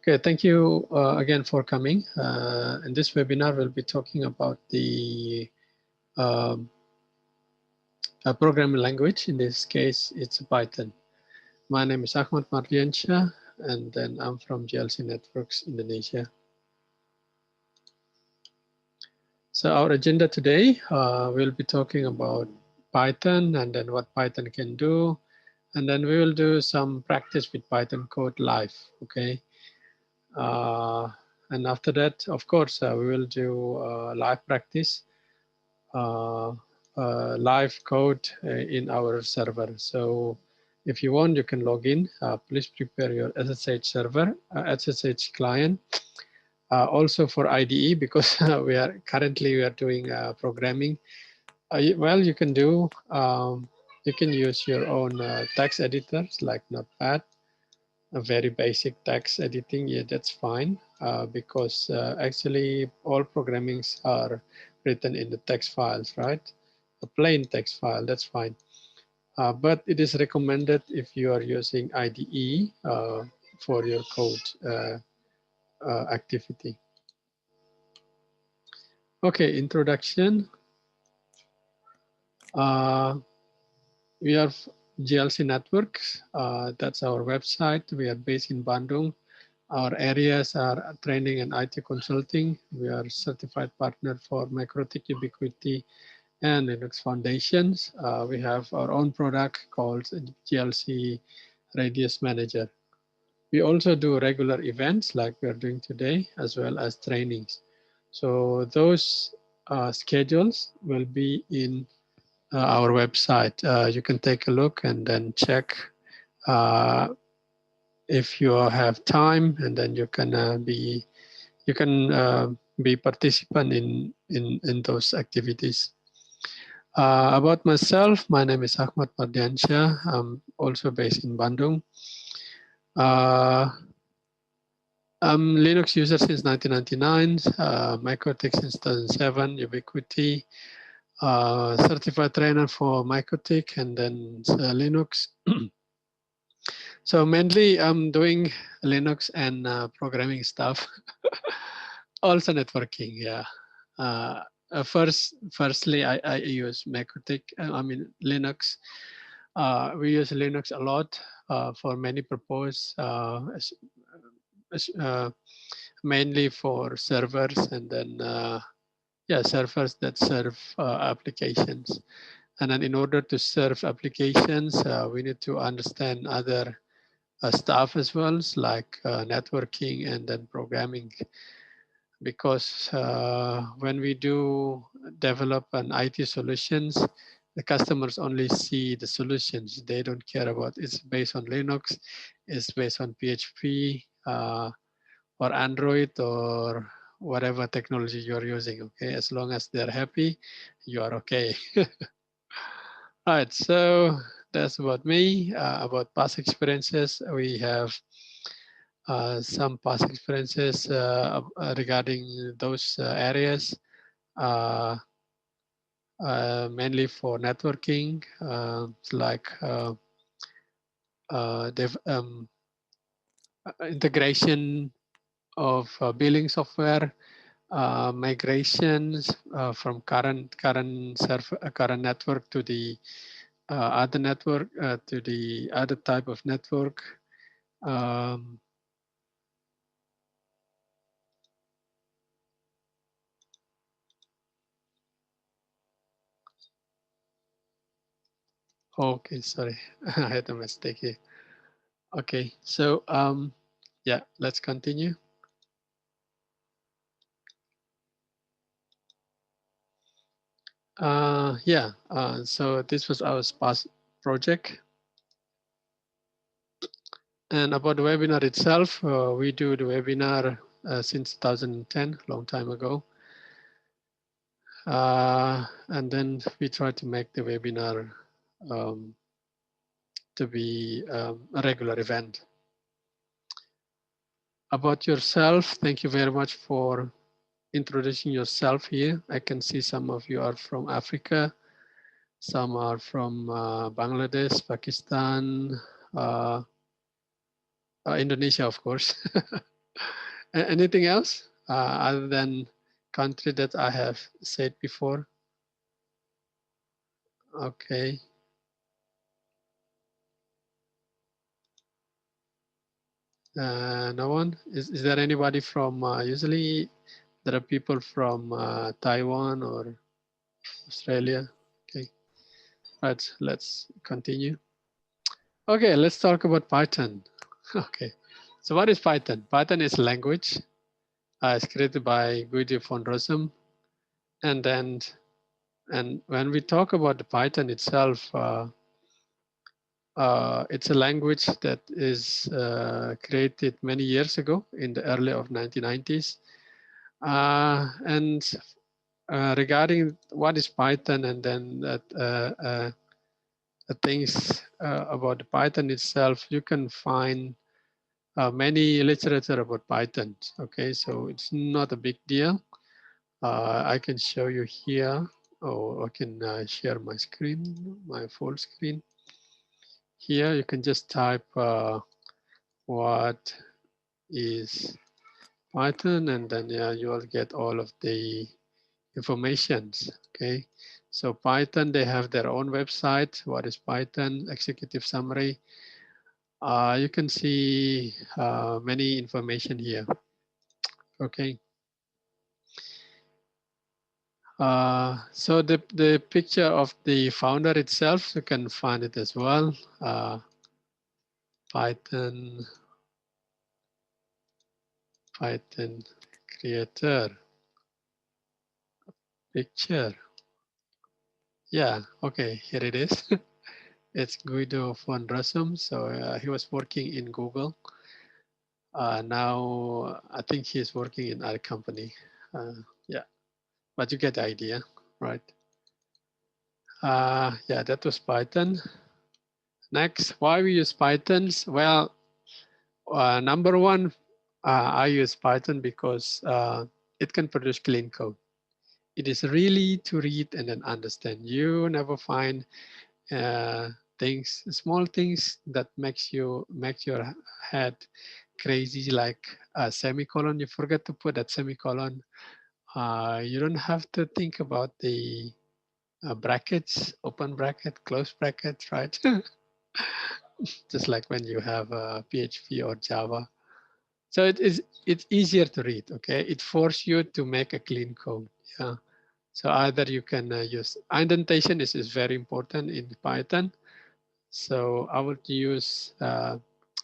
Okay, thank you again for coming. In this webinar, we'll be talking about the um, programming language. In this case, it's Python. My name is Achmad Mardiansyah, and then I'm from GLC Networks, Indonesia. So our agenda today, we'll be talking about Python and then what Python can do. And then we will do some practice with Python code live, okay? And after that, of course, we will do live practice, live code in our server. So if you want, you can log in. Please prepare your SSH server, SSH client. Also for IDE, because we are doing programming. Well, you can do, you can use your own text editors like Notepad. A very basic text editing, yeah, that's fine, because actually all programmings are written in the text files, right? A plain text file, that's fine. But it is recommended if you are using IDE for your code activity. Okay, introduction. We are GLC Networks. That's our website. We are based in Bandung. Our areas are training and IT consulting. We are certified partner for MikroTik, Ubiquiti, and Linux Foundations. We have our own product called GLC Radius Manager. We also do regular events like we are doing today, as well as trainings. So those schedules will be in our website. You can take a look and then check if you have time, and then you can be participant in those activities. About myself, my name is Achmad Mardiansyah. I'm also based in Bandung. I'm Linux user since 1999, MikroTik since 2007, Ubiquiti, certified trainer for MikroTik and then Linux. So mainly I'm doing Linux and programming stuff. Also networking, yeah. Firstly, I use MikroTik, Linux. We use Linux a lot for many purposes, mainly for servers, and then servers that serve applications. And then in order to serve applications, we need to understand other stuff as well, like networking and then programming. Because when we do develop an IT solutions, the customers only see the solutions. They don't care about it's based on Linux, it's based on PHP, or Android, or whatever technology you're using. Okay, as long as they're happy, you are okay. All right, so that's about me. About past experiences, we have some past experiences regarding those areas, mainly for networking, like integration of billing software, migrations from current network to the other network, to the other type of network. Okay, sorry, I had a mistake here. Okay, so yeah, let's continue. So this was our past project. And about the webinar itself, we do the webinar since 2010, long time ago. And then we try to make the webinar to be a regular event. About yourself, thank you very much for introducing yourself here. I can see some of you are from Africa, some are from Bangladesh, Pakistan, Indonesia, of course. Anything else other than country that I have said before? Okay. No one? Is there anybody from, usually there are people from Taiwan or Australia? Okay, right, let's continue. Okay, let's talk about Python. Okay, so what is Python? Python is language. It's created by Guido von Rossum. And then, and when we talk about the Python itself, it's a language that is created many years ago in the early of 1990s. And regarding what is Python, and then the things about the Python itself, you can find many literature about Python. Okay, so it's not a big deal. I can show you here, or I can share my screen, my full screen. Here you can just type what is Python, and then you will get all of the informations. Okay, so Python, they have their own website. What is Python? Executive summary. You can see many information here. Okay. So the picture of the founder itself, you can find it as well. Python creator picture. Yeah, okay, here it is. It's Guido von Rossum. So he was working in Google. Now I think he's working in our company. Yeah, but you get the idea, right? Yeah, that was Python. Next, why we use Pythons? Well, number one, I use Python because it can produce clean code. It is really to read and then understand. You never find uh, things, small things that makes your head crazy, like a semicolon. You forget to put that semicolon. You don't have to think about the brackets, open bracket, close bracket, right? Just like when you have PHP or Java. So it's easier to read. Okay, it forces you to make a clean code. Yeah. So either you can use indentation is very important in Python. So I would use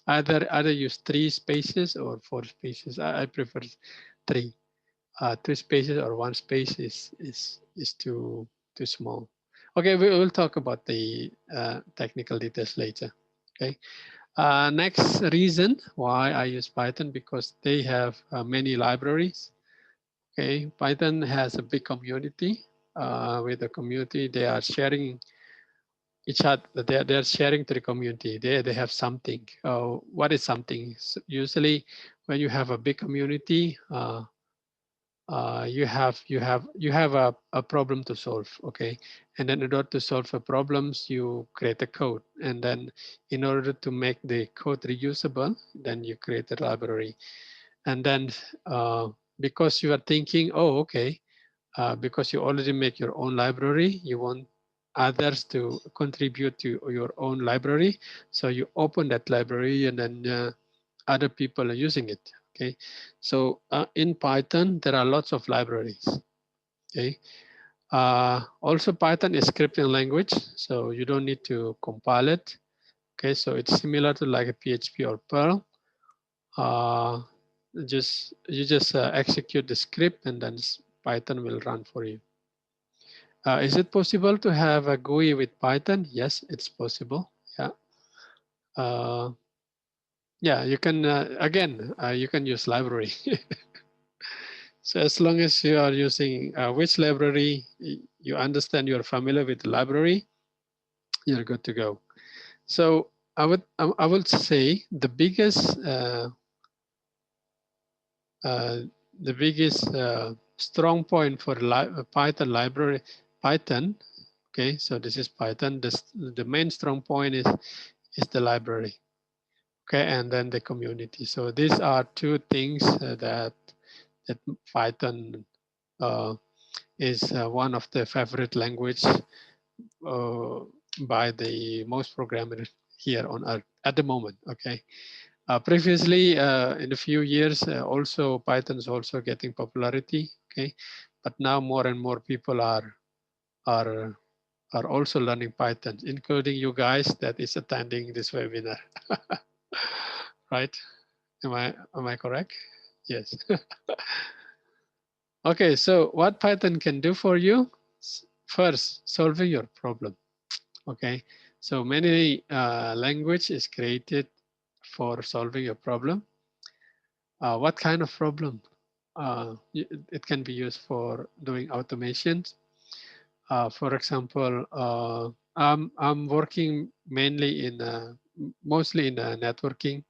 either use 3 spaces or 4 spaces. I prefer 3. 2 spaces or 1 space is too small. Okay, we will talk about the technical details later. Okay. Next reason why I use Python, because they have many libraries. Okay, Python has a big community. With the community, they are sharing each other. They're sharing to the community. They have something. What is something? So usually, when you have a big community, you have a problem to solve. Okay, and then in order to solve the problems, you create a code, and then in order to make the code reusable, then you create a library, and then because you are thinking, oh, okay, because you already make your own library, you want others to contribute to your own library, so you open that library, and then other people are using it. Okay, so in Python, there are lots of libraries. Okay, also Python is scripting language, so you don't need to compile it. Okay, so it's similar to like a PHP or Perl. Uh, you just execute the script, and then Python will run for you. Is it possible to have a GUI with Python? Yes, it's possible. Yeah. Uh, yeah, you can, again, you can use library. So as long as you are using which library, you understand, you're familiar with the library, you're good to go. So I would say uh, the biggest strong point for Python library, Python. Okay, so this is Python. The main strong point is the library. Okay, and then the community. So these are two things that Python is one of the favorite language by the most programmers here on Earth at the moment. Okay. Previously, in a few years, also Python is also getting popularity. Okay, but now more and more people are are also learning Python, including you guys that is attending this webinar. Right? Am I correct? Yes. Okay, so what Python can do for you? First, solving your problem. Okay, so many language is created for solving a problem. What kind of problem? It can be used for doing automations. For example, I'm working mainly in mostly in networking.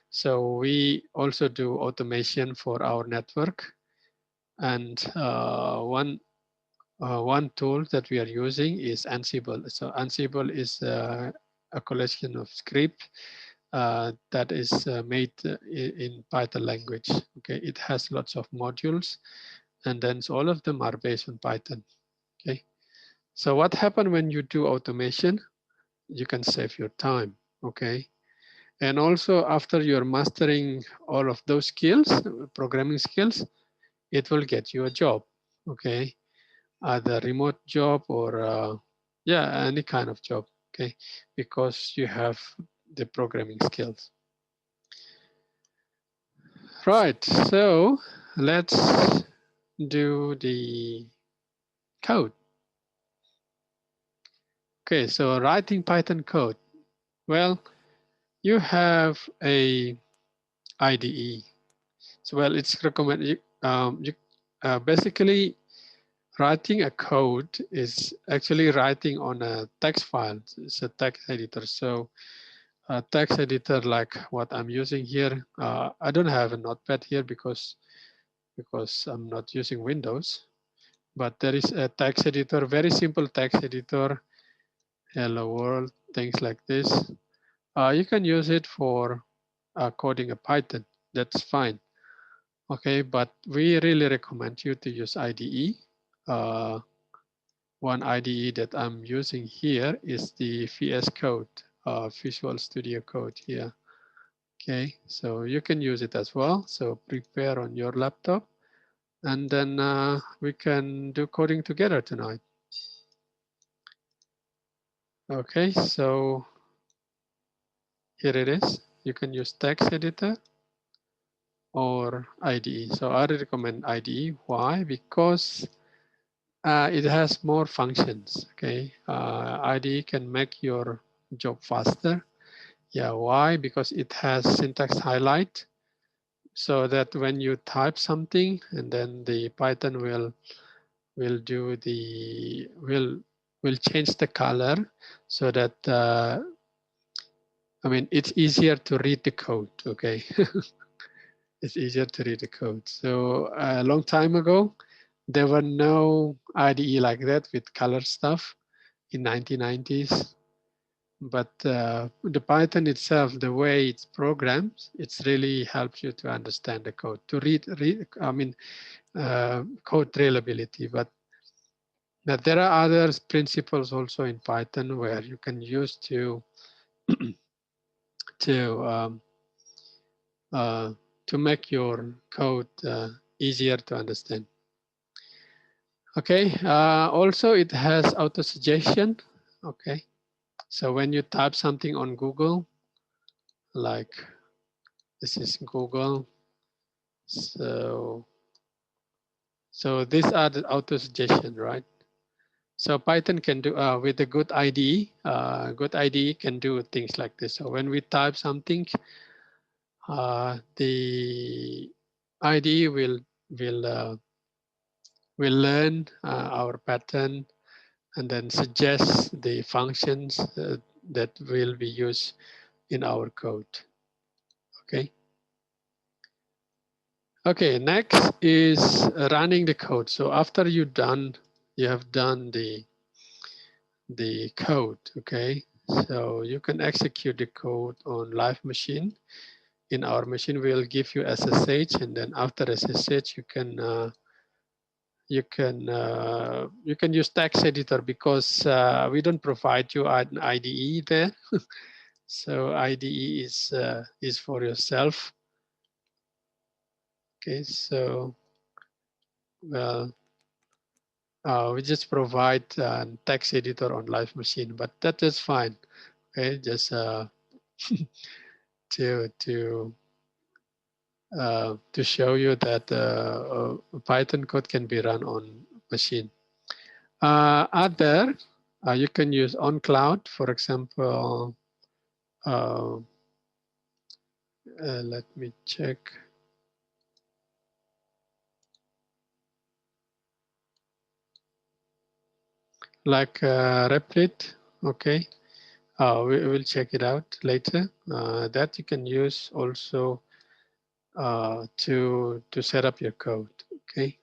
So we also do automation for our network. And one tool that we are using is Ansible. So Ansible is a collection of script that is made in Python language. Okay, it has lots of modules, and then so all of them are based on Python. Okay, so what happens when you do automation? You can save your time. Okay, and also after you're mastering all of those skills, programming skills, it will get you a job. Okay, either remote job or yeah, any kind of job. Okay, because you have the programming skills. Right, so let's do the code. Okay, so writing Python code. Well, you have a IDE. So well, it's recommended. Basically, writing a code is actually writing on a text file. It's a text editor. So a text editor like what I'm using here. I don't have a notepad here because I'm not using Windows. But there is a text editor, very simple text editor, hello world, things like this. You can use it for coding a Python. That's fine. Okay, but we really recommend you to use IDE. One IDE that I'm using here is the VS Code, Visual Studio Code here. Okay, so you can use it as well. So prepare on your laptop, and then we can do coding together tonight. Okay, so here it is. You can use text editor or IDE. So I recommend IDE. Why? Because it has more functions. Okay, IDE can make your job faster. Yeah, why? Because it has syntax highlight, so that when you type something, and then the Python will do the will change the color, so that I mean it's easier to read the code. Okay. It's easier to read the code. So a long time ago, there were no IDE like that with color stuff in 1990s. But the Python itself, the way it's programmed, it's really helps you to understand the code, to read I mean, code reliability. But there are other principles also in Python where you can use to to um, uh, to make your code easier to understand. Okay, also it has auto suggestion. Okay, so when you type something on Google, like this is Google, so these are the auto suggestion, right? So Python can do with a good IDE can do things like this. So when we type something, the IDE will learn our pattern and then suggest the functions that will be used in our code. Okay. Okay, next is running the code. So after you have done the code, okay, So you can execute the code on live machine. In our machine, we'll give you SSH, and then after SSH, you can use text editor because we don't provide you an IDE there. So IDE is for yourself. Okay, so well, we just provide text editor on live machine, but that is fine. Okay, just to show you that Python code can be run on machine. Other, you can use on cloud, for example. Let me check. Like Replit, okay. We will check it out later. That you can use also to set up your code, okay.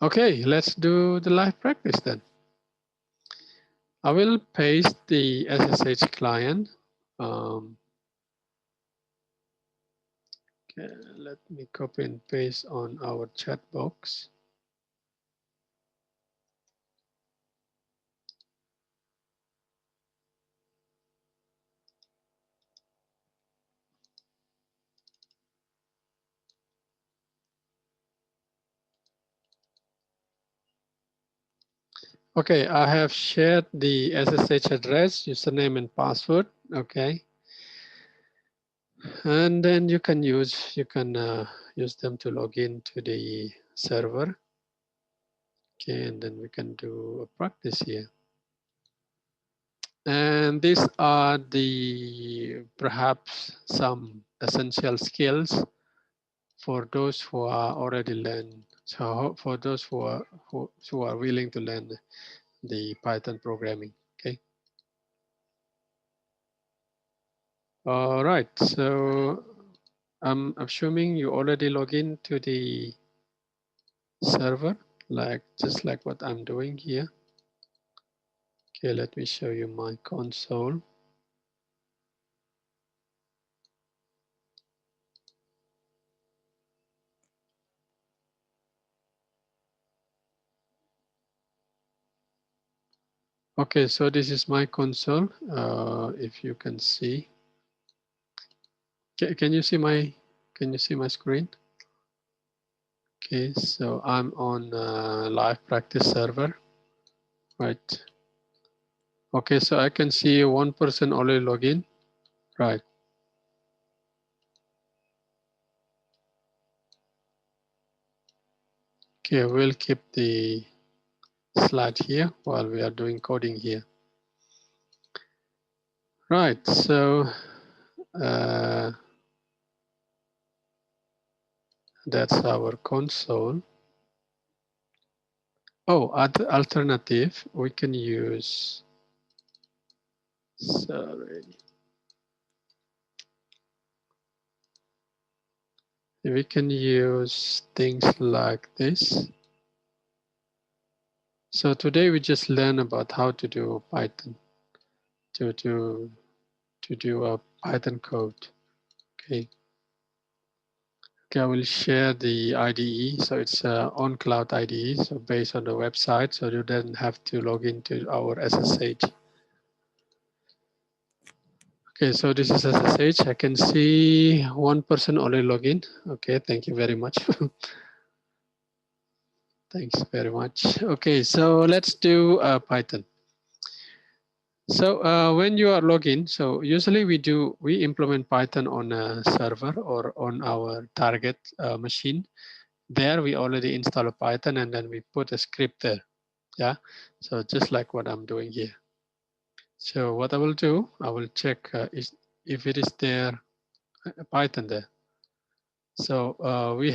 Okay, let's do the live practice then. I will paste the SSH client. Okay, let me copy and paste on our chat box. Okay, I have shared the SSH address, username and password, okay. And then you can use them to log in to the server. Okay, and then we can do a practice here. And these are the perhaps some essential skills for those who are already learned. So for those who are willing to learn the Python programming. Okay. All right. So I'm assuming you already log in to the server, just like what I'm doing here. Okay, let me show you my console. Okay, so this is my console. If you can see, can you see my screen? Okay, so I'm on live practice server, right? Okay, so I can see one person only log in, right? Okay, we'll keep the slide here while we are doing coding here. Right, so that's our console. Oh, other alternative, we can use, sorry. We can use things like this. So today we just learn about how to do Python, to do a Python code. Okay. Okay, I will share the IDE. So it's on cloud IDE, so based on the website, so you don't have to log into our SSH. Okay, so this is SSH. I can see one person only log in. Okay, thank you very much. Thanks very much. Okay, so let's do Python. So when you are logging, so usually we implement Python on a server or on our target machine. There we already install a Python and then we put a script there. Yeah, so just like what I'm doing here. So what I will do, I will check if it is there, Python there. So we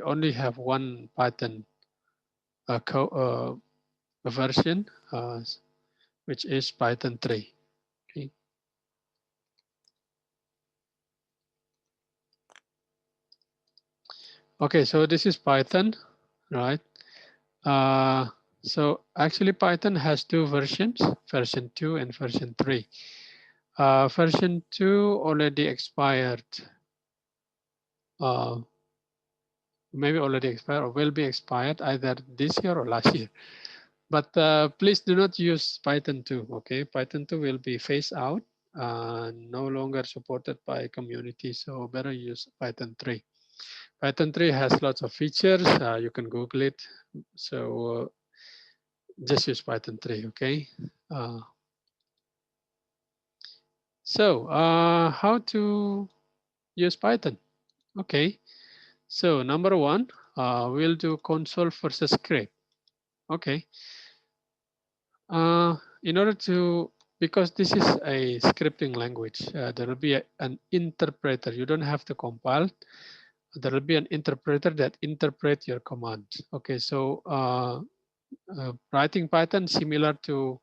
only have one Python version, which is Python 3. Okay. Okay, so this is Python, right? So actually Python has two versions, version 2 and version 3. Version 2 already expired, uh, maybe already expired or will be expired either this year or last year. But please do not use Python 2, okay? Python 2 will be phased out, no longer supported by community, so better use Python 3. Python 3 has lots of features, you can Google it. So just use Python 3, okay? Uh, how to use Python? Okay, so number one, we'll do console versus script. Okay, in order to, because this is a scripting language, there will be an interpreter. You don't have to compile. There will be an interpreter that interprets your command. Okay, so writing Python similar to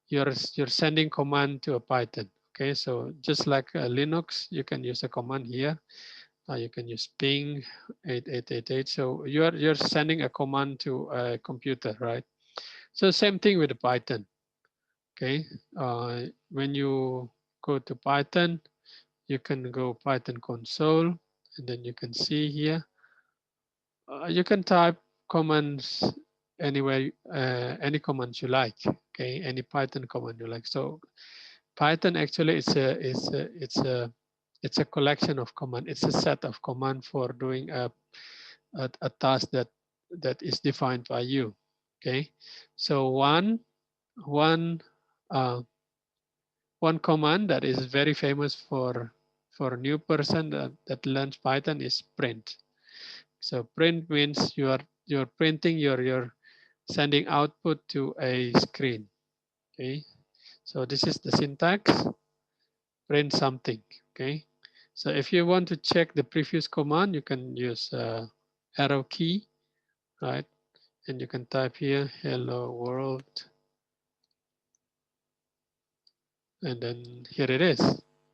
you're sending command to a Python. Okay, so just like Linux, you can use a command here. You can use ping 8888. So you're sending a command to a computer, right? So same thing with Python. Okay, when you go to Python, you can go Python console, and then you can see here. You can type commands anywhere, any commands you like. Okay, any Python command you like. So Python actually it's a collection of command. It's a set of command for doing a task that is defined by you. Okay, so one uh, one command that is very famous for a new person that learns Python is print. So print means you're printing you're sending output to a screen. Okay, so this is the syntax. Print something. Okay, so if you want to check the previous command, you can use arrow key, right? And you can type here hello world, and then here it is.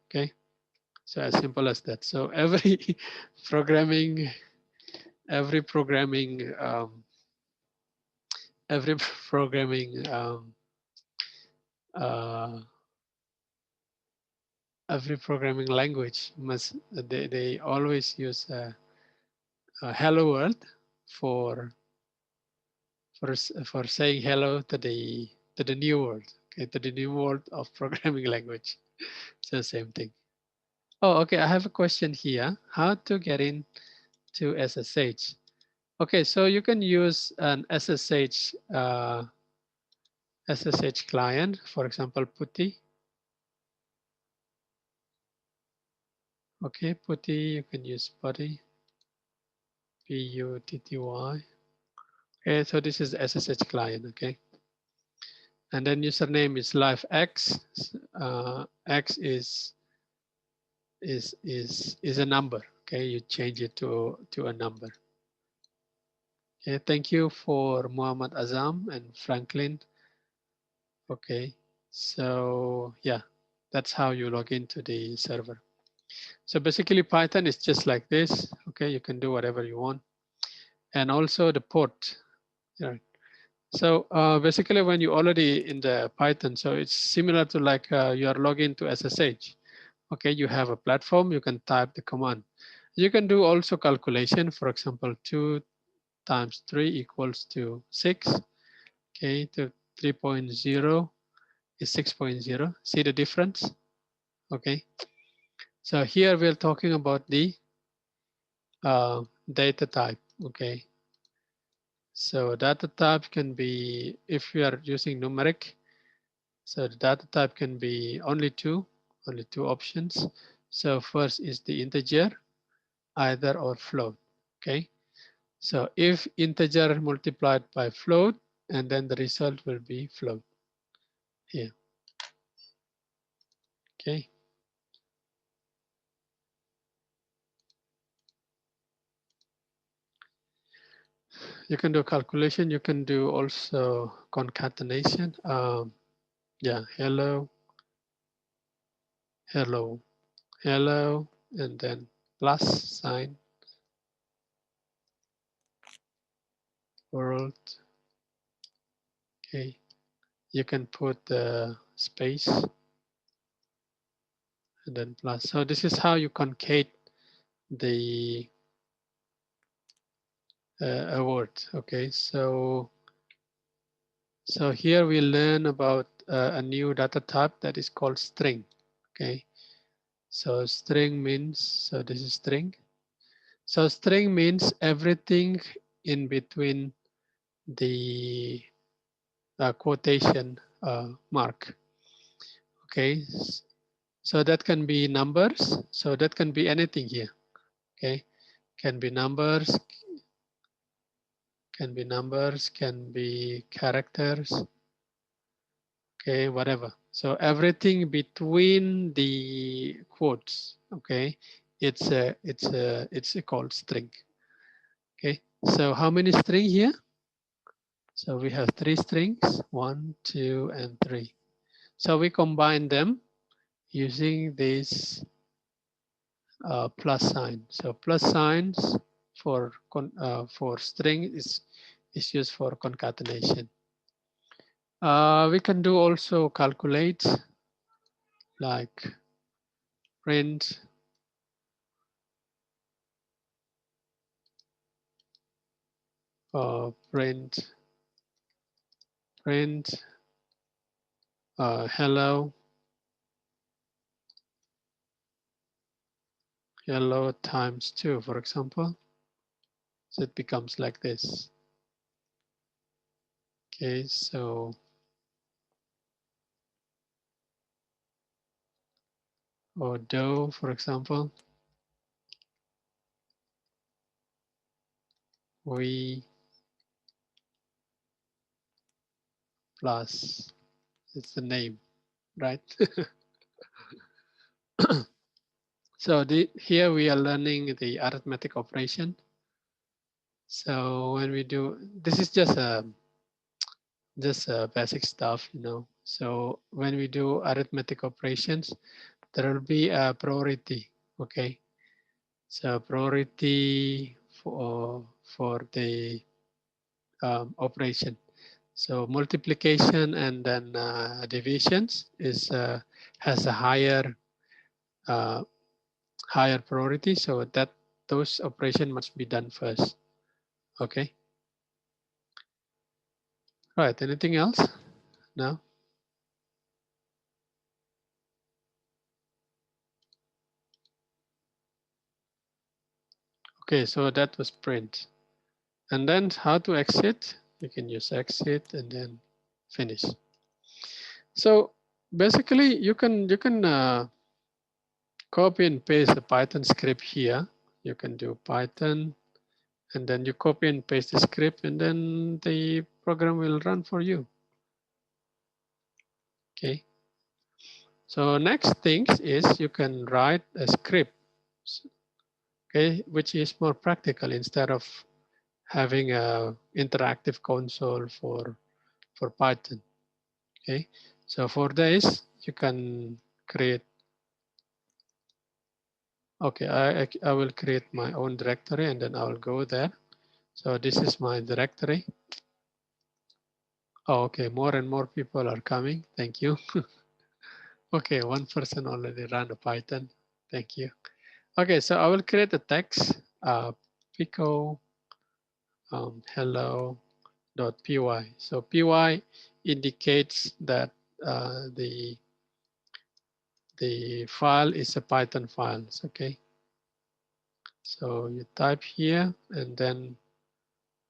Okay, so as simple as that. So every programming every programming every programming uh, every programming language must they always use a hello world for for saying hello to the new world, okay, to the new world of programming language. So same thing. Oh, okay. I have a question here. How to get into SSH? Okay, so you can use an SSH client, for example, Putty. Okay, Putty. You can use Putty, Putty. Okay, so this is the SSH client. Okay, and then username is livex. X is a number. Okay, you change it to a number. Okay, thank you for Muhammad Azam and Franklin. Okay, so yeah, that's how you log into the server. So basically Python is just like this. Okay, you can do whatever you want. And also the port. Yeah. So basically when you're already in the Python, so it's similar to like you are logged to SSH. Okay, you have a platform, you can type the command. You can do also calculation. For example, 2 times 3 equals to 6. Okay, to 3.0 is 6.0. See the difference? Okay, so here we're talking about the data type. Okay, so data type can be, if we are using numeric, so the data type can be only two options. So first is the integer, either or float. Okay, so if integer multiplied by float, and then the result will be float here. Okay. You can do calculation. You can do also concatenation. Yeah, hello, hello, hello, and then plus sign, world. Okay, you can put the space and then plus. So this is how you concate the a word. Okay, so here we learn about a new data type that is called string. Okay, so string means, so this is string. So string means everything in between the quotation mark. Okay, so that can be numbers. So that can be anything here. Okay, can be numbers, can be characters. Okay, whatever. So everything between the quotes. Okay, it's called string. Okay, so how many string here? So we have 3 strings, 1, 2, and 3. So we combine them using this plus sign. So plus signs for string is used for concatenation. We can do also calculate, like print print hello times 2, for example. So it becomes like this. Okay, so or do, for example, we plus, it's the name, right? So here we are learning the arithmetic operation. So when we do, this is just basic stuff, you know. So when we do arithmetic operations, there will be a priority. Okay, so priority for the operation. So multiplication and then divisions has a uh, higher priority. So that those operation must be done first. Okay. Right. Anything else? No. Okay. So that was print. And then how to exit? You can use exit and then finish. So basically, you can copy and paste the Python script here. You can do Python, and then you copy and paste the script, and then the program will run for you. Okay. So next thing is you can write a script, okay, which is more practical instead of having a interactive console for Python. Okay. So for this, you can create. Okay, I will create my own directory and then I will go there. So this is my directory. Oh, okay, more and more people are coming. Thank you. Okay, one person already ran a Python. Thank you. Okay, so I will create a text, pico hello.py. So py indicates that the file is a Python file. Okay, so you type here and then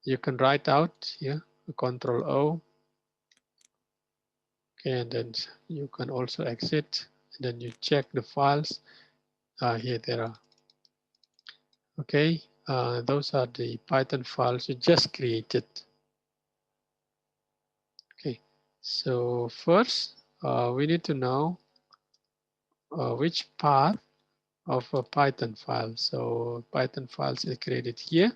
you can write out here, Control O. Okay, and then you can also exit. And then you check the files. Here there are. Okay, those are the Python files you just created. Okay, so first we need to know which path of a Python file. So Python files is created here.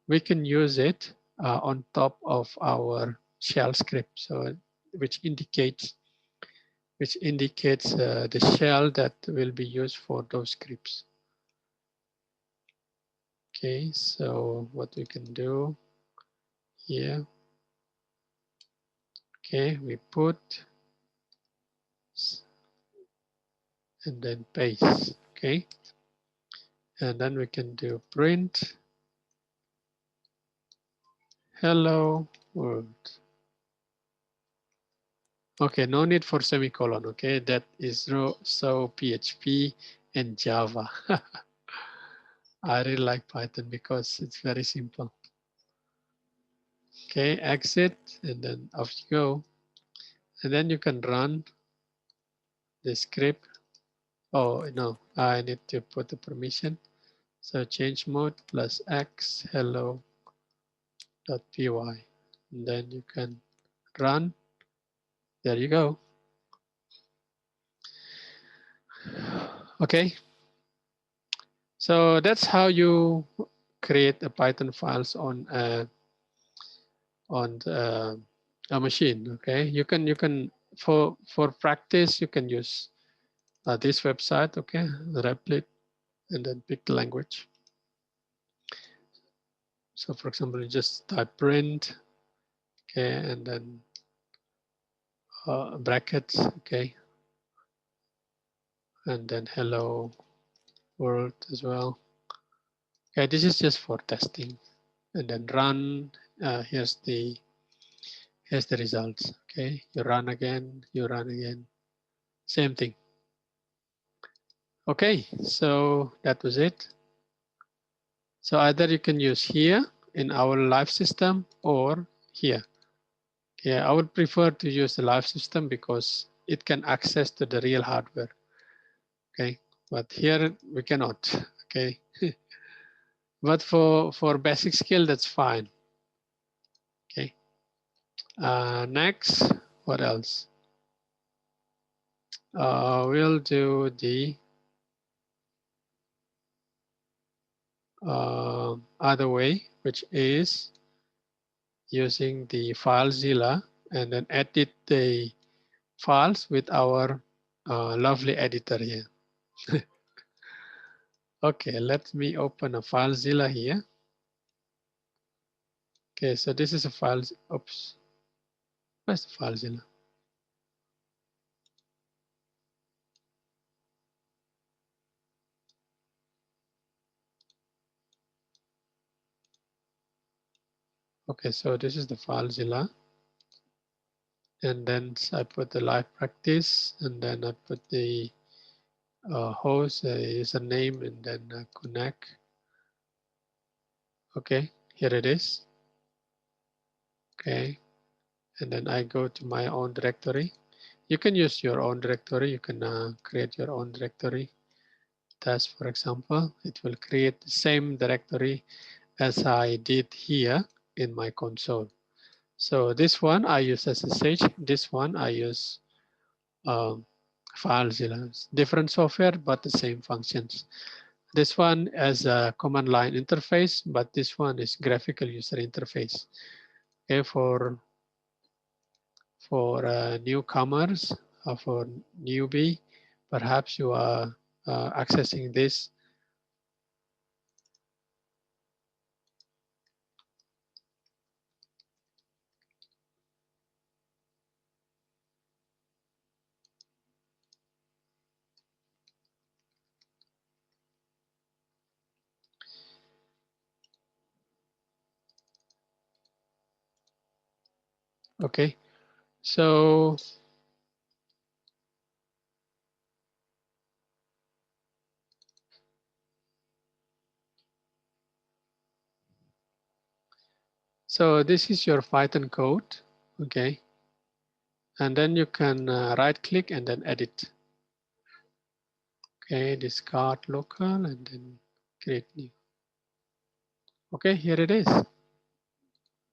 We can use it on top of our shell script. So which indicates the shell that will be used for those scripts. Okay, so what we can do here, Okay, we put and then paste. Okay, and then we can do print hello world. Okay, no need for semicolon. Okay, that is so PHP and Java. I really like Python because it's very simple. Okay, exit and then off you go. And then you can run the script. Oh no, I need to put the permission. So change mode plus X hello.py. And then you can run. There you go. Okay. So that's how you create the Python files on a machine. Okay. You can for practice you can use this website. Okay, Replit, and then pick the language. So for example, you just type print. Okay, and then brackets. Okay, and then hello world as well. Okay, this is just for testing, and then run. Here's the results. Okay, you run again, same thing. Okay, so that was it. So either you can use here in our live system or here. Okay, I would prefer to use the live system because it can access to the real hardware. Okay, but here we cannot. Okay, but for basic skill that's fine. Okay, next, what else? We'll do the other way, which is using the FileZilla and then edit the files with our lovely editor here. Okay, let me open a FileZilla here. Okay, so this is a file. Oops, where's the FileZilla? Okay, so this is the FileZilla. And then I put the live practice, and then I put the host username, and then connect. Okay, here it is. Okay, and then I go to my own directory. You can use your own directory. You can create your own directory. Test, for example, it will create the same directory as I did here in my console. So this one I use SSH. This one I use FileZilla. Different software, but the same functions. This one has a command line interface, but this one is graphical user interface. Okay, for newcomers or for newbie, perhaps you are accessing this. Okay, so this is your Python code. Okay, and then you can right click and then edit. Okay, discard local and then create new. Okay, here it is.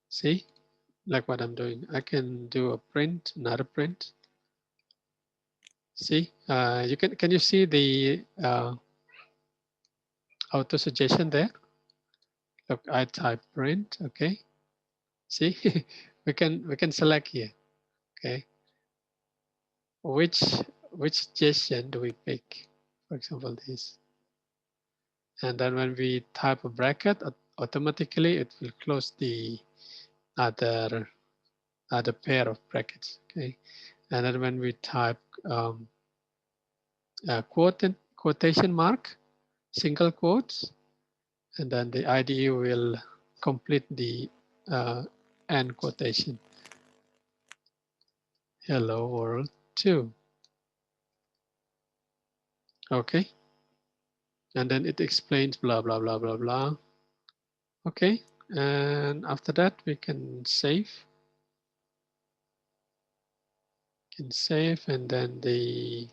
See, like what I'm doing. I can do a print, another print. See, can you see the auto suggestion there? Look, I type print. Okay, see, we can select here. Okay, which suggestion do we pick? For example, this. And then when we type a bracket, automatically it will close the other the pair of brackets. Okay, and then when we type quotation mark, single quotes, and then the IDE will complete the end quotation. Hello world 2. Okay, and then it explains blah blah blah blah blah. Okay, and after that we can save. And then the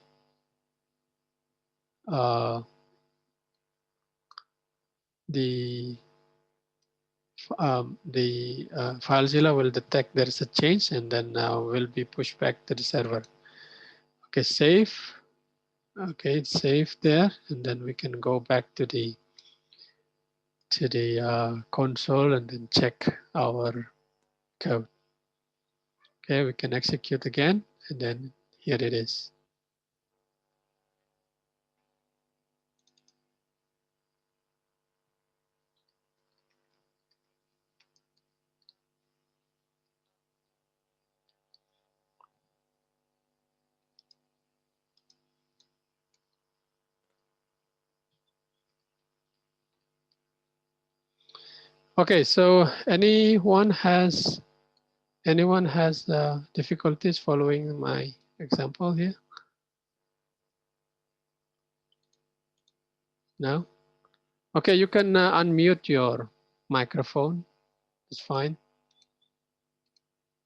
FileZilla will detect there is a change, and then will be pushed back to the server. Okay, save. Okay, it's saved there, and then we can go back to the console and then check our code. Okay, we can execute again, and then here it is. Okay, so anyone has difficulties following my example here? No? Okay, you can unmute your microphone. It's fine.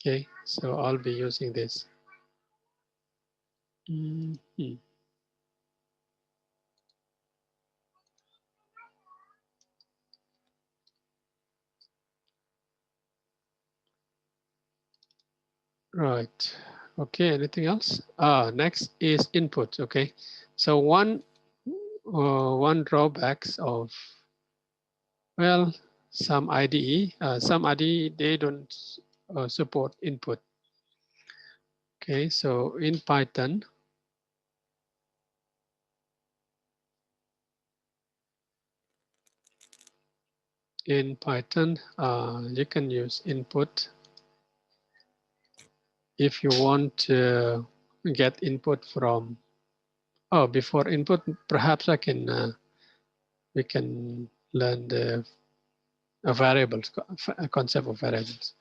Okay, so I'll be using this. Right. Okay, anything else? Next is input. Okay, so one drawbacks of, well, some IDE, they don't support input. Okay, so in Python, you can use input if you want to get input from. Oh, before input, perhaps we can learn the variables, concept of variables.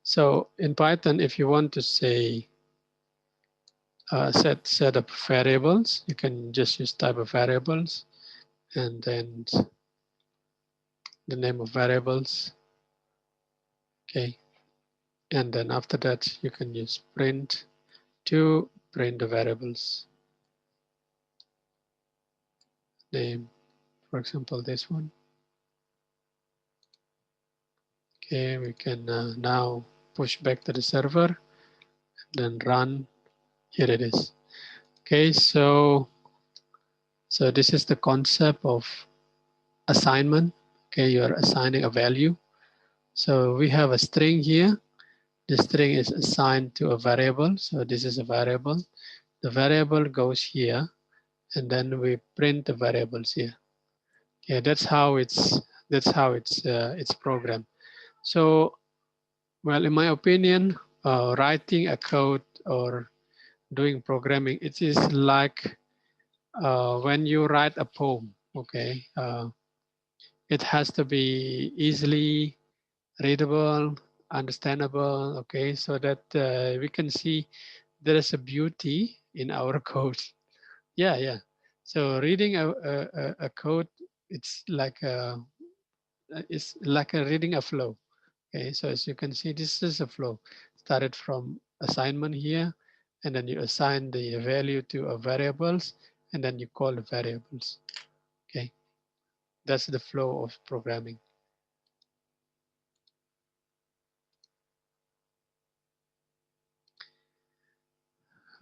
So in Python, if you want to say set up variables, you can just use type of variables and then the name of variables. Okay, and then after that you can use print to print the variables name. For example, this one. Okay, we can now push back to the server, then run. Here it is. Okay, so this is the concept of assignment. Okay, you are assigning a value. So we have a string here. The string is assigned to a variable. So this is a variable. The variable goes here, and then we print the variables here. Okay, that's how it's programmed. So, well, in my opinion, writing a code or doing programming, it is like when you write a poem. Okay, it has to be easily readable, understandable. Okay, so that we can see there is a beauty in our code. Yeah, yeah. So reading a code, it's like a reading a flow. Okay, so as you can see, this is a flow. Started from assignment here, and then you assign the value to a variables, and then you call the variables. Okay, that's the flow of programming.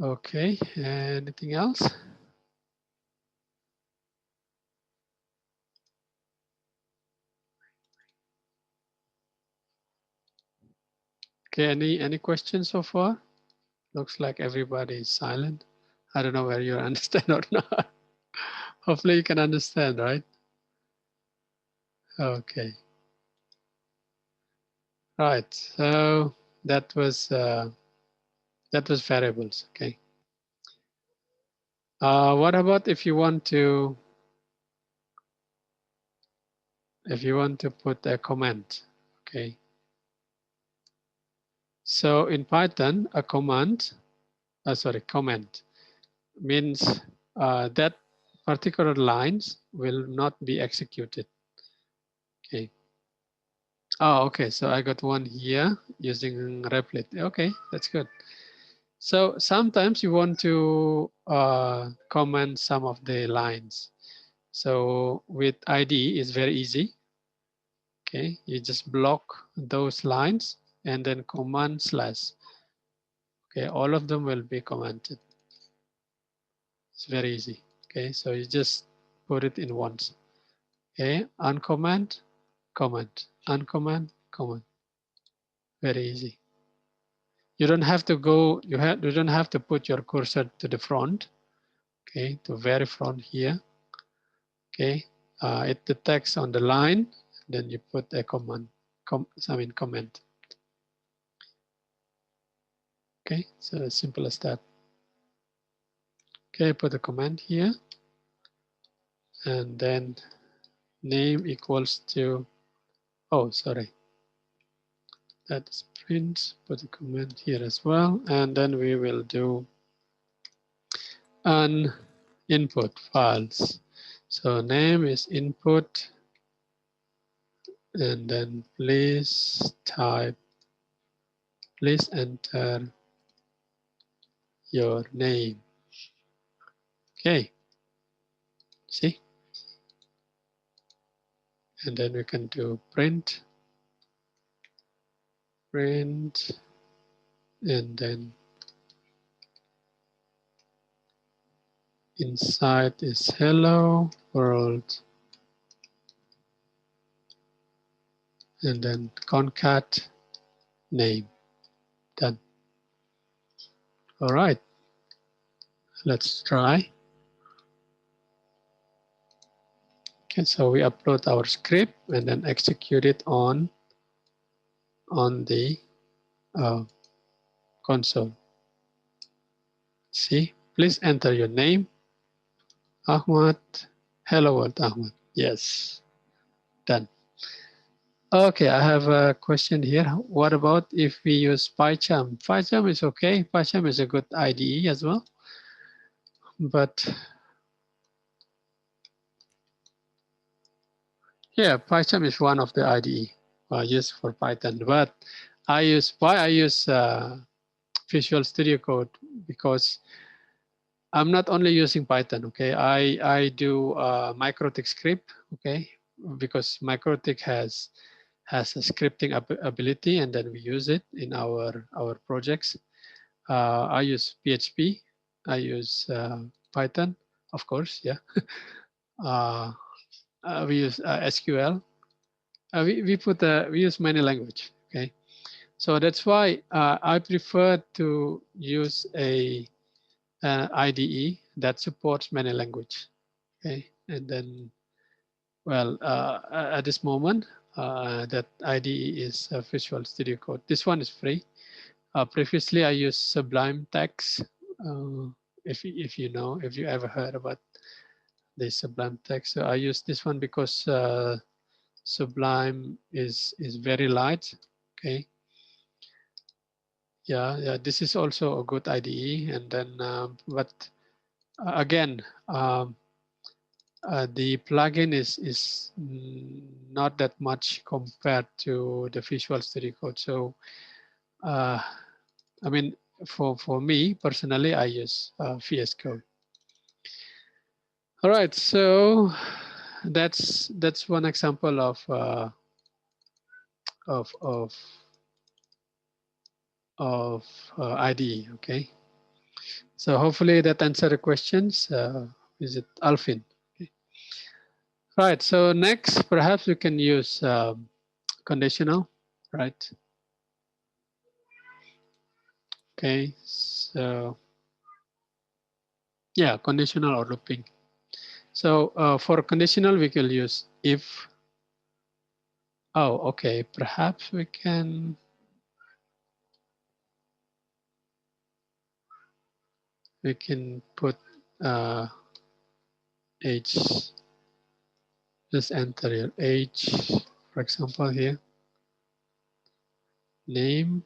Okay, anything else? Okay, any questions so far? Looks like everybody is silent. I don't know whether you understand or not. Hopefully you can understand, right? Okay. Right. So that was variables. Okay. What about if you want to put a comment? Okay. So in Python, a comment means that particular lines will not be executed. Okay. Oh, okay. So I got one here using replit. Okay, that's good. So sometimes you want to comment some of the lines. So with ID, it's very easy. Okay, you just block those lines and then command slash. Okay, all of them will be commented. It's very easy. Okay, so you just put it in once. Okay, uncomment, comment, uncomment, comment. Very easy. You don't have to go, you don't have to put your cursor to the front, okay, to very front here. Okay, it detects on the line, then you put a comment. Okay, so as simple as that. Okay, put a comment here, and then name equals to, oh, sorry, that's print, put a comment here as well, and then we will do an input files. So name is input, and then please enter your name. Okay, see? And then we can do print, and then inside is hello world, and then concat name. Done. All right, let's try. Okay, so we upload our script and then execute it on the console. See, please enter your name, Ahmad. Hello world, Ahmad. Yes, done. Okay, I have a question here. What about if we use PyCharm? PyCharm is okay. PyCharm is a good IDE as well. But yeah, PyCharm is one of the IDE used for Python. But I use Visual Studio Code because I'm not only using Python. Okay, I do MikroTik script. Okay, because MikroTik has a scripting ability, and then we use it in our projects. I use PHP. I use Python, of course. Yeah. We use SQL. We use many language. Okay. So that's why I prefer to use an IDE that supports many language. Okay. And then, well, at this moment, that IDE is Visual Studio Code. This one is free. Previously, I used Sublime Text. If you ever heard about the Sublime Text, so I use this one because Sublime is very light. Okay. Yeah. This is also a good IDE, and then but again, the plugin is not that much compared to the Visual Studio Code. So I mean, for me personally, I use VS Code. All right, so that's one example of IDE. Okay, so hopefully that answered the questions. Is it Alfin? Okay. Right. So next, perhaps we can use conditional, right? Okay. So yeah, conditional or looping. So for conditional, we can use if. Oh, okay. Perhaps we can. we can put age. Just enter your age, for example here, name,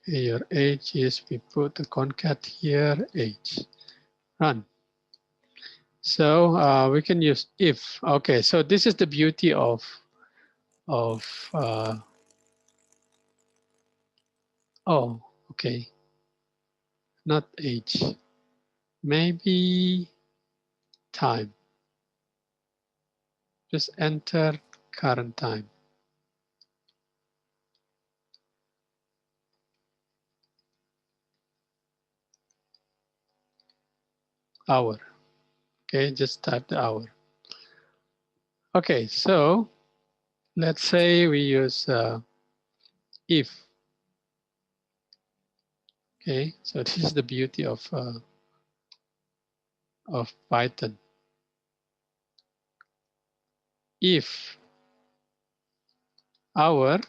your age is, we put the concat here, age, run. So we can use if. Okay, so this is the beauty of oh, okay, not age, maybe time. Just enter current time. Hour. Okay, just type the hour. Okay, so let's say we use if. Okay, so this is the beauty of Python. If hour,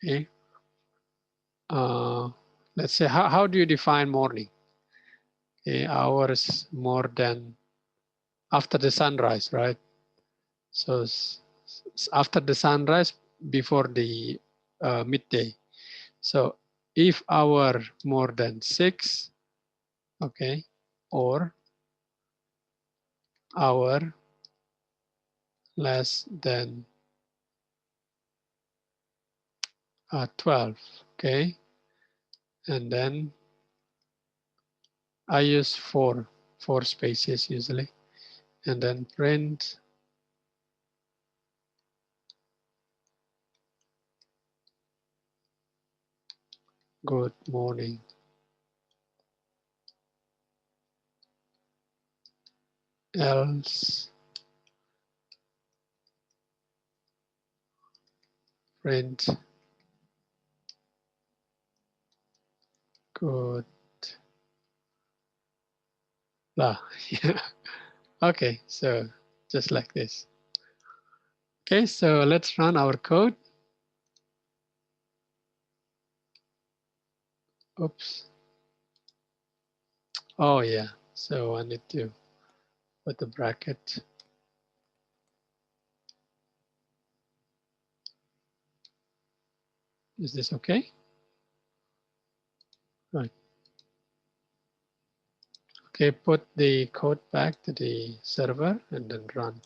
okay, let's say how do you define morning? Okay, hours more than after the sunrise, right? So after the sunrise, before the midday. So if hour more than 6, okay, or hour less than 12, okay, and then I use four spaces usually, and then print good morning. Else print good blah. Yeah. Okay, so just like this. Okay, so let's run our code. Oops. Oh yeah, so I need to put the bracket. Is this okay? Right. Okay, put the code back to the server and then run.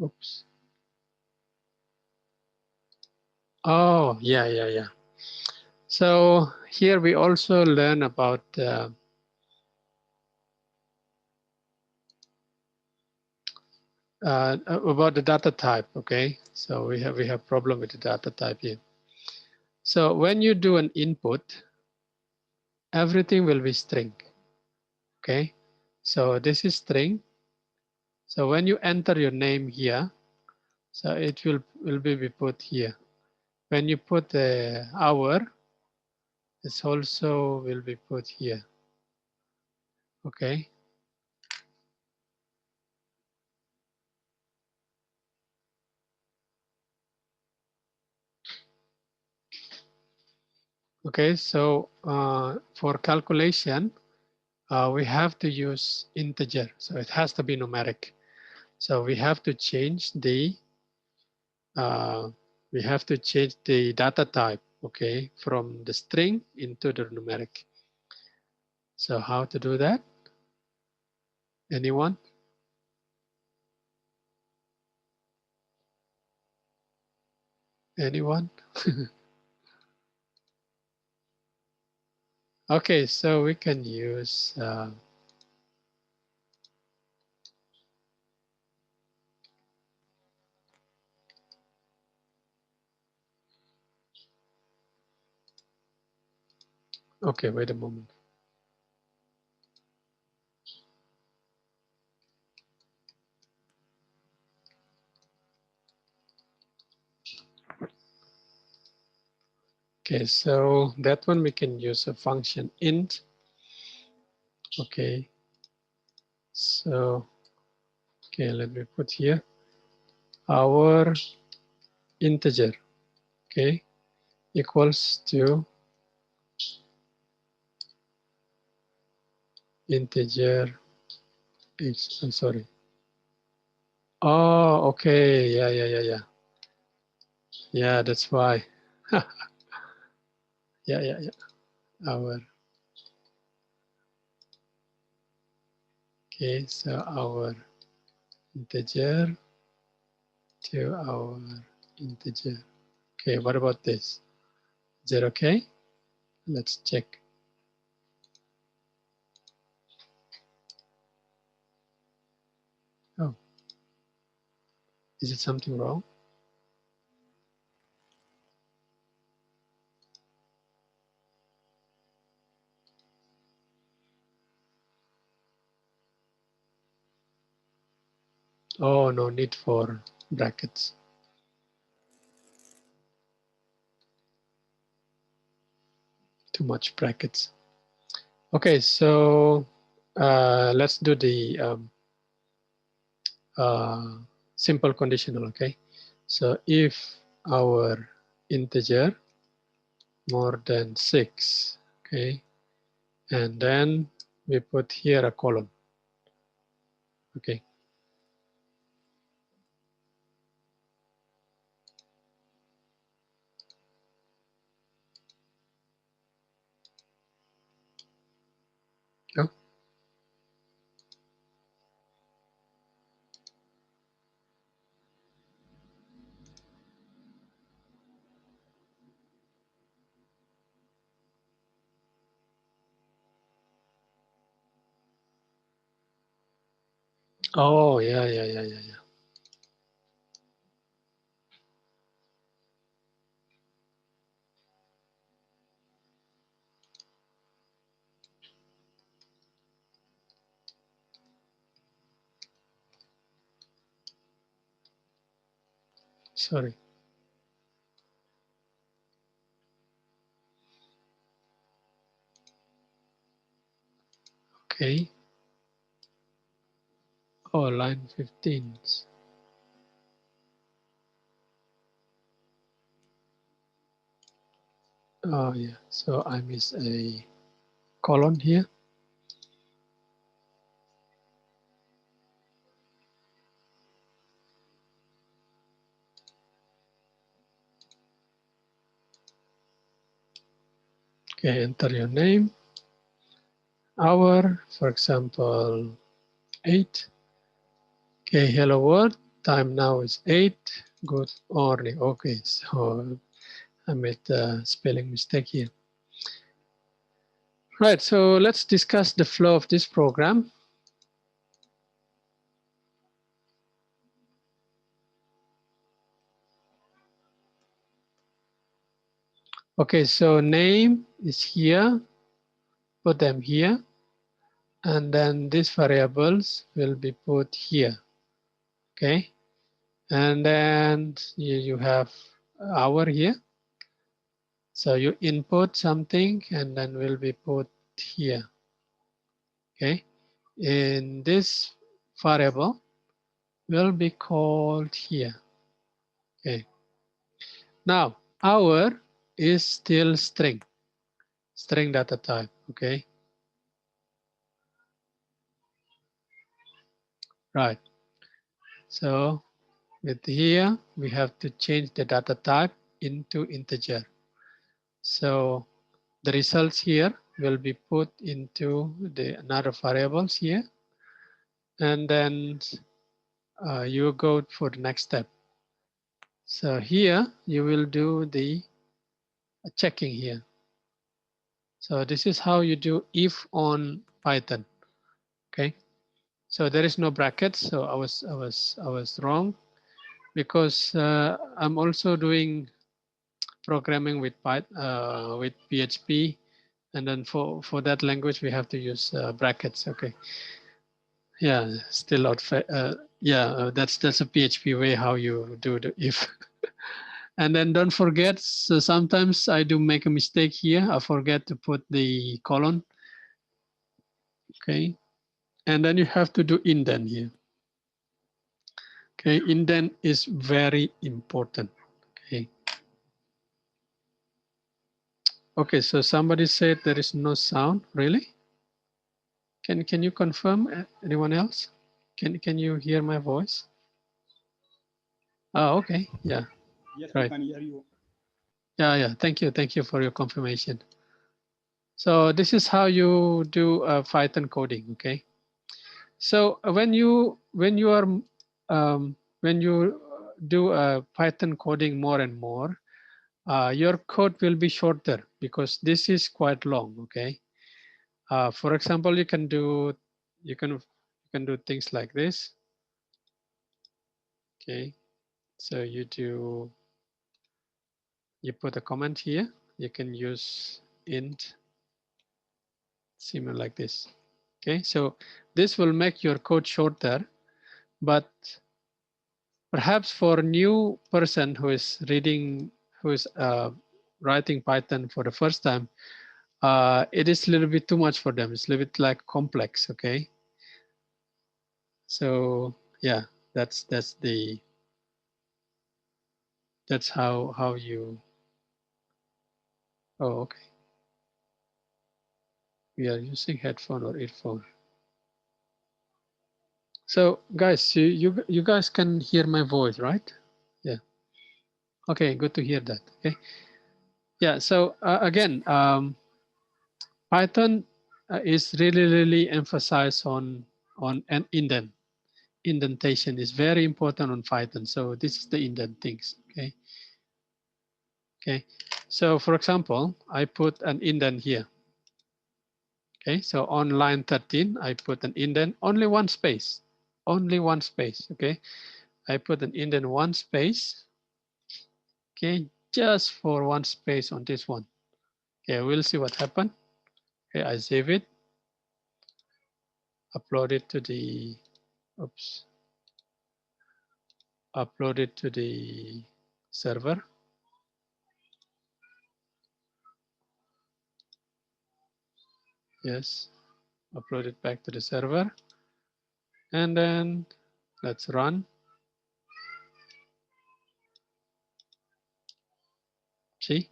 Oops. Oh, yeah. So here we also learn about the data type. Okay, so we have problem with the data type here. So when you do an input, everything will be string. Okay, so this is string. So when you enter your name here, so it will be put here. When you put the hour, it's also will be put here. Okay. Okay, so for calculation, we have to use integer. So it has to be numeric. So we have to change the data type, okay, from the string into the numeric. So how to do that? Anyone? Anyone? Okay, so we can use okay, wait a moment. Okay, so that one we can use a function int. Okay, so okay, let me put here our integer, okay, equals to integer. I'm sorry. Oh, okay, yeah, that's why. Yeah. Our, okay, so our integer to our integer. Okay, what about this? Is that okay? Let's check. Oh, is it something wrong? Oh, no need for brackets. Too much brackets. Okay, so let's do the simple conditional, okay? So if our integer more than 6, okay, and then we put here a colon, okay. Oh, yeah. Sorry. Okay. Oh, line 15. Oh, yeah. So I miss a colon here. Okay, enter your name. Hour, for example, 8. Okay, hello world. Time now is 8. Good morning. Okay, so I made a spelling mistake here. Right, so let's discuss the flow of this program. Okay, so name is here, put them here, and then these variables will be put here, okay? And then you have hour here. So you input something and then will be put here, okay? In this variable will be called here, okay? Now, hour is still string data type, okay? Right, so with here, we have to change the data type into integer. So the results here will be put into the another variables here. And then you go for the next step. So here you will do the checking here. So this is how you do if on Python, okay? So there is no brackets. So I was wrong because I'm also doing programming with with PHP, and then for that language we have to use brackets. Okay, yeah, still out. Yeah, that's a PHP way how you do the if. And then don't forget, so sometimes I do make a mistake here. I forget to put the colon, okay? And then you have to do indent here. Okay, indent is very important, okay? Okay, so somebody said there is no sound, really? Can you confirm, anyone else? Can you hear my voice? Oh, okay, yeah, Yes, we right. can hear you. Yeah, thank you for your confirmation. So this is how you do Python coding, okay? So when you are when you do Python coding more and more, your code will be shorter because this is quite long, okay? For example, you can do things like this, okay? So you put a comment here. You can use int similar like this, okay? So this will make your code shorter, but perhaps for a new person who is writing Python for the first time, it is a little bit too much for them. It's a little bit like complex, okay? So yeah, that's how you. Oh, okay. We are using headphone or earphone. So guys, you guys can hear my voice, right? Yeah. Okay, good to hear that. Okay. Yeah. So again, Python is really emphasized on an indentation is very important on Python. So this is the indent things. Okay. Okay. So for example, I put an indent here. Okay. So on line 13, I put an indent, only one space, only one space. Okay. I put an indent one space. Okay. Just for one space on this one. Okay. We'll see what happened. Okay. I save it, upload it to the, oops, upload it to the server. Yes, upload it back to the server. And then let's run. See,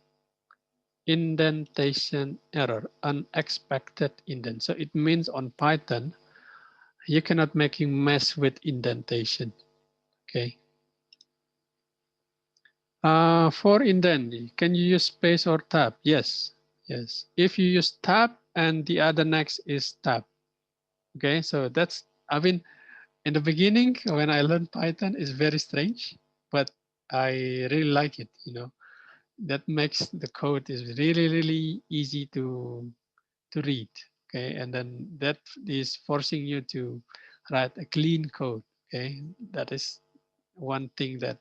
indentation error, unexpected indent. So it means on Python, you cannot making mess with indentation. Okay. For indent, can you use space or tab? Yes. Yes. If you use tab and the other next is tab. Okay. So that's, I mean, in the beginning, when I learned Python, it's very strange, but I really like it. That makes the code is really easy to read. Okay, and then that is forcing you to write a clean code. Okay, that is one thing that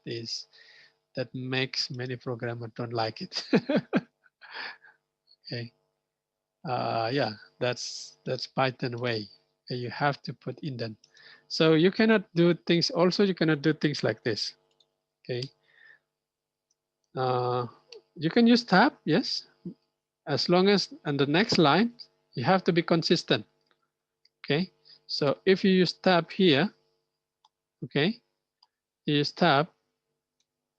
makes many programmers don't like it. Okay, yeah, that's Python way. Okay, you have to put indent. So you cannot do things. Also, you cannot do things like this. Okay, uh, you can use tab, yes, as long as on the next line you have to be consistent. Okay, so if you use tab here, okay, you use tab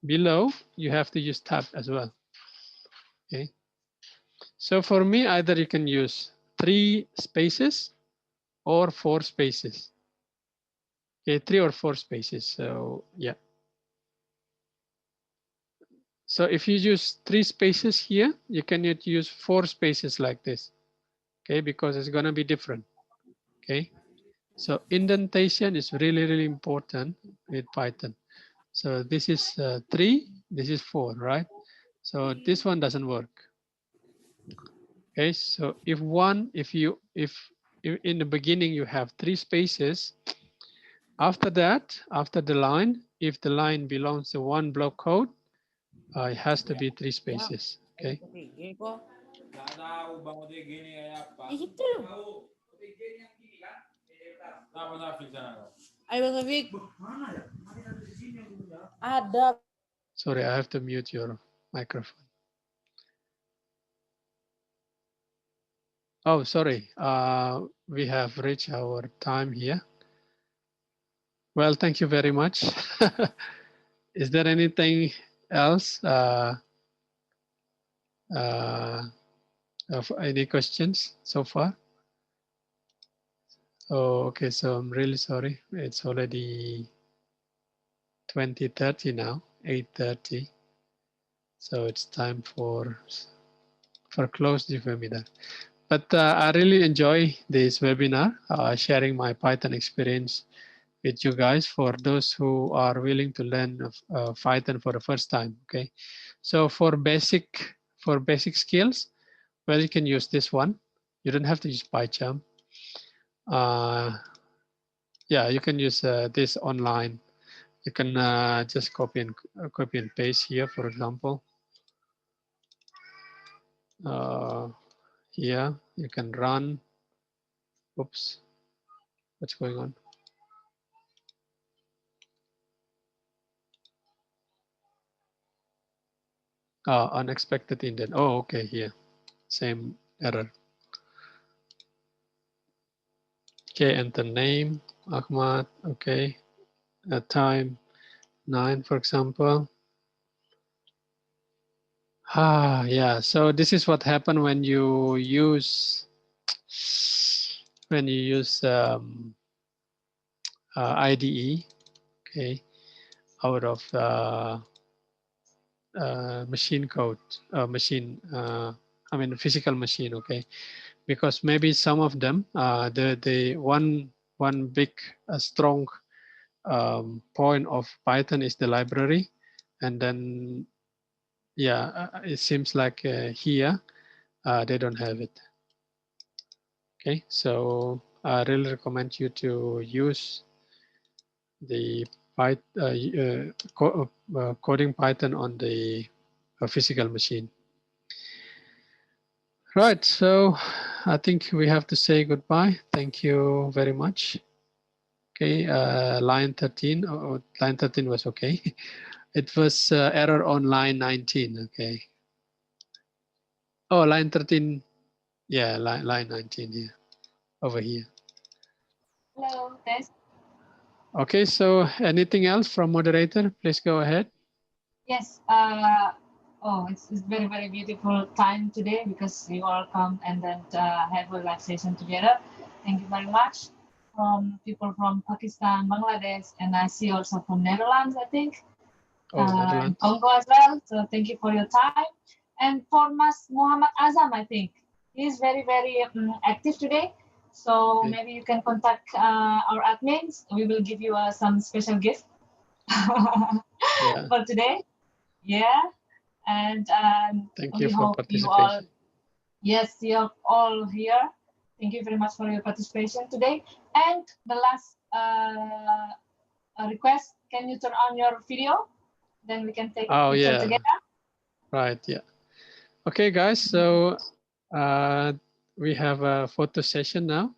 below, you have to use tab as well. Okay, so for me, either you can use 3 spaces or 4 spaces. Okay, 3 or 4 spaces. So yeah, so if you use 3 spaces here, you cannot use 4 spaces like this. Okay, because it's gonna be different. Okay, so indentation is really important with Python. So this is 3, this is 4, right? So this one doesn't work. Okay, so if in the beginning you have 3 spaces, after that, after the line, if the line belongs to one block code, it has to be 3 spaces. Okay. Nggak tahu Bang OTG ini kayak apa. Itu Tahu OTG ini yang gini kan? Apa Safik sana? ayo Bang Taufik. Ada Sorry, I have to mute your microphone. Oh, sorry. We have reached our time here. Well, thank you very much. Is there anything else? Of any questions so far? Oh, okay. So I'm really sorry. It's already 20:30 now, 8:30. So it's time for close the webinar. But I really enjoy this webinar, sharing my Python experience with you guys for those who are willing to learn Python for the first time. Okay, so for basic skills, well, you can use this one. You don't have to use PyCharm. Yeah, you can use this online. You can just copy and paste here, for example. Here you can run. Oops, what's going on? Unexpected indent. Oh, okay, here, same error. Okay, enter name, Ahmad. Okay, time 9, for example. Yeah. So this is what happened when you use IDE. Okay, out of machine code, I mean physical machine. Okay, because maybe some of them, the one big strong point of Python is the library, and then yeah, it seems like here they don't have it. Okay, so I really recommend you to use the coding Python on the physical machine. Right, so I think we have to say goodbye. Thank you very much. Okay, line 13. Oh, line 13 was okay. It was error on line 19. Okay. Oh, line 13. Yeah, line 19 here, over here. Hello, test. Okay, so anything else from moderator? Please go ahead. Yes. Oh, it's very very beautiful time today because we all come and then have a relaxation together. Thank you very much from people from Pakistan, Bangladesh, and I see also from Netherlands. I think Oh, and Netherlands. Congo as well. So thank you for your time. And for Mas Muhammad Azam, I think he's very very active today. So Okay. maybe you can contact our admins. We will give you some special gift Yeah. for today. Yeah, and Thank you we for hope you all, participation. yes, you're all here. Thank you very much for your participation today. And the last request, can you turn on your video? Then we can take Oh, picture yeah. together. Right. Yeah. Okay, guys. So we have a photo session now.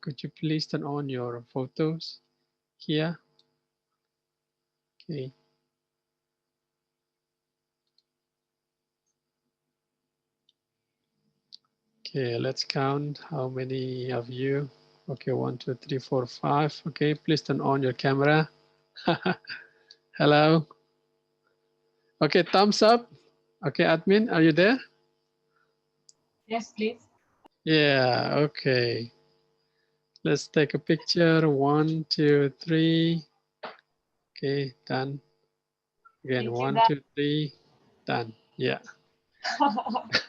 Could you please turn on your photos here? Okay. Okay, let's count how many of you. Okay, 1, 2, 3, 4, 5. Okay, please turn on your camera. Hello. Okay, thumbs up. Okay, admin, are you there? Yes, please. Yeah, okay. Let's take a picture. 1, 2, 3. Okay, done. Again, Thank you, 1, guys. 2, 3. Done. Yeah.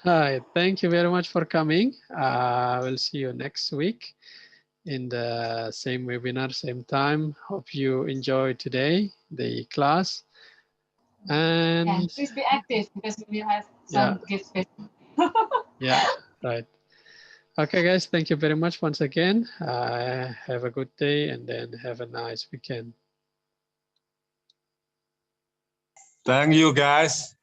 Hi, thank you very much for coming. We'll see you next week in the same webinar, same time. Hope you enjoyed today, the class. And And please be active because we will have yeah, some gifts. yeah, right. Okay, guys, thank you very much once again. Have a good day and then have a nice weekend. Thank you, guys.